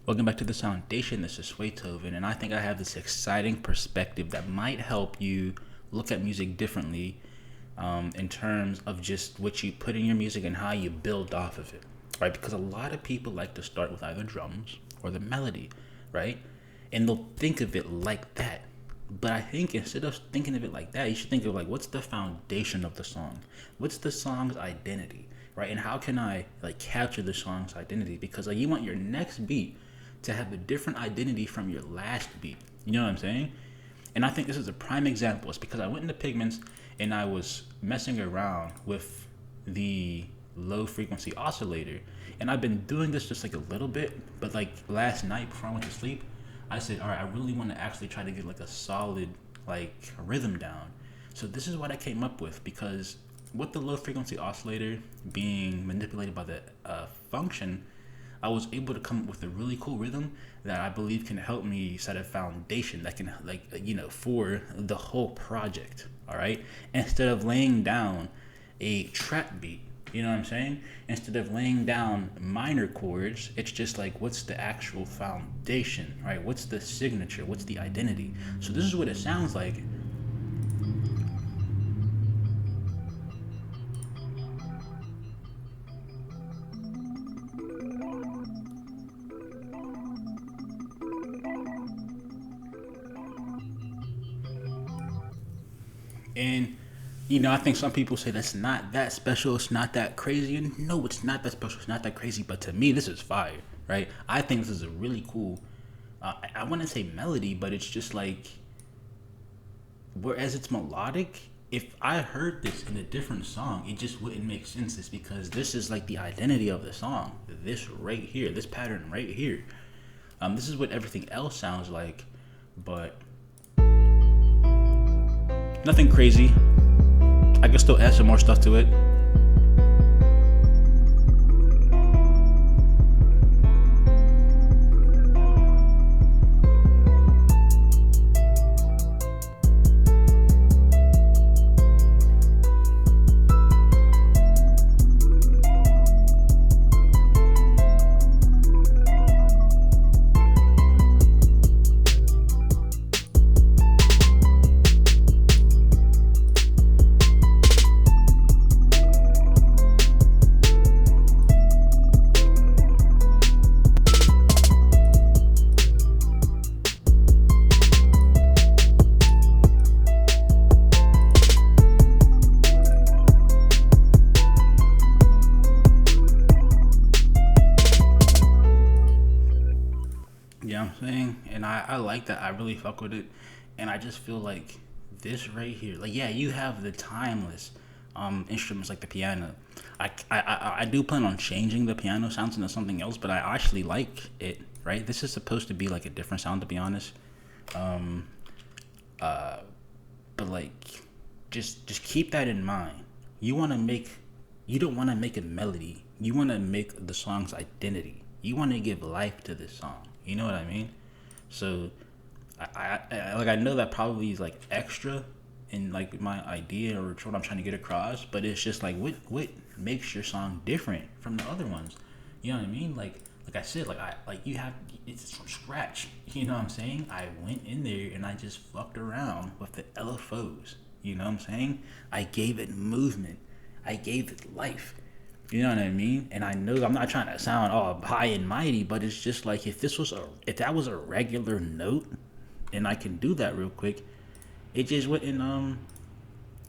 Welcome back to the Foundation. This is Swaytoven, and I think I have this exciting perspective that might help you look at music differently in terms of just what you put in your music and how you build off of it, right? Because a lot of people like to start with either drums or the melody, right? And they'll think of it like that. But I think instead of thinking of it like that, you should think of like, what's the foundation of the song? What's the song's identity, right? And how can I like capture the song's identity? Because like you want your next beat to have a different identity from your last beat. You know what I'm saying? And I think this is a prime example. It's because I went into Pigments and I was messing around with the low frequency oscillator. And I've been doing this just like a little bit, but like last night before I went to sleep, I said, all right, I really want to actually try to get like a solid like rhythm down. So this is what I came up with because with the low frequency oscillator being manipulated by the function, I was able to come up with a really cool rhythm that I believe can help me set a foundation that can for the whole project. All right, instead of laying down a trap beat, you know what I'm saying? Instead of laying down minor chords, it's just like what's the actual foundation, right? What's the signature? What's the identity? So this is what it sounds like. And I think some people say that's not that special, it's not that crazy. And no, it's not that special, it's not that crazy. But to me, this is fire, right? I think this is a really cool. I wouldn't say melody, but it's just like, whereas it's melodic. If I heard this in a different song, it just wouldn't make sense. It's because this is like the identity of the song. This right here, this pattern right here. This is what everything else sounds like, but nothing crazy. I can still add some more stuff to it. You know what I'm saying? And I like that. I really fuck with it. And I just feel like this right here, like, yeah, you have the timeless instruments like the piano. I do plan on changing the piano sounds into something else, but I actually like it, right? This is supposed to be like a different sound, to be honest. Um, but like, just keep that in mind. You want to make, you don't want to make a melody. You want to make the song's identity. You want to give life to this song. You know what I mean? So, I know that probably is like extra in like my idea or what I'm trying to get across, but it's just like what makes your song different from the other ones. You know what I mean? Like I said, you have it's from scratch. You know what I'm saying? I went in there and I just fucked around with the LFOs. You know what I'm saying? I gave it movement. I gave it life. You know what I mean? And I know I'm not trying to sound all high and mighty, but it's just like if that was a regular note, and I can do that real quick, it just wouldn't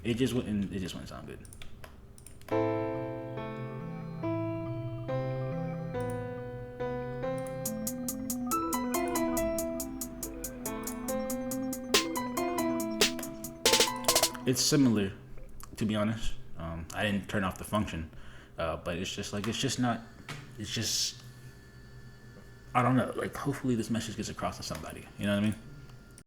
it just wouldn't sound good. It's similar, to be honest. I didn't turn off the function, but it's just like it's just not. It's just I don't know. Like hopefully this message gets across to somebody. You know what I mean?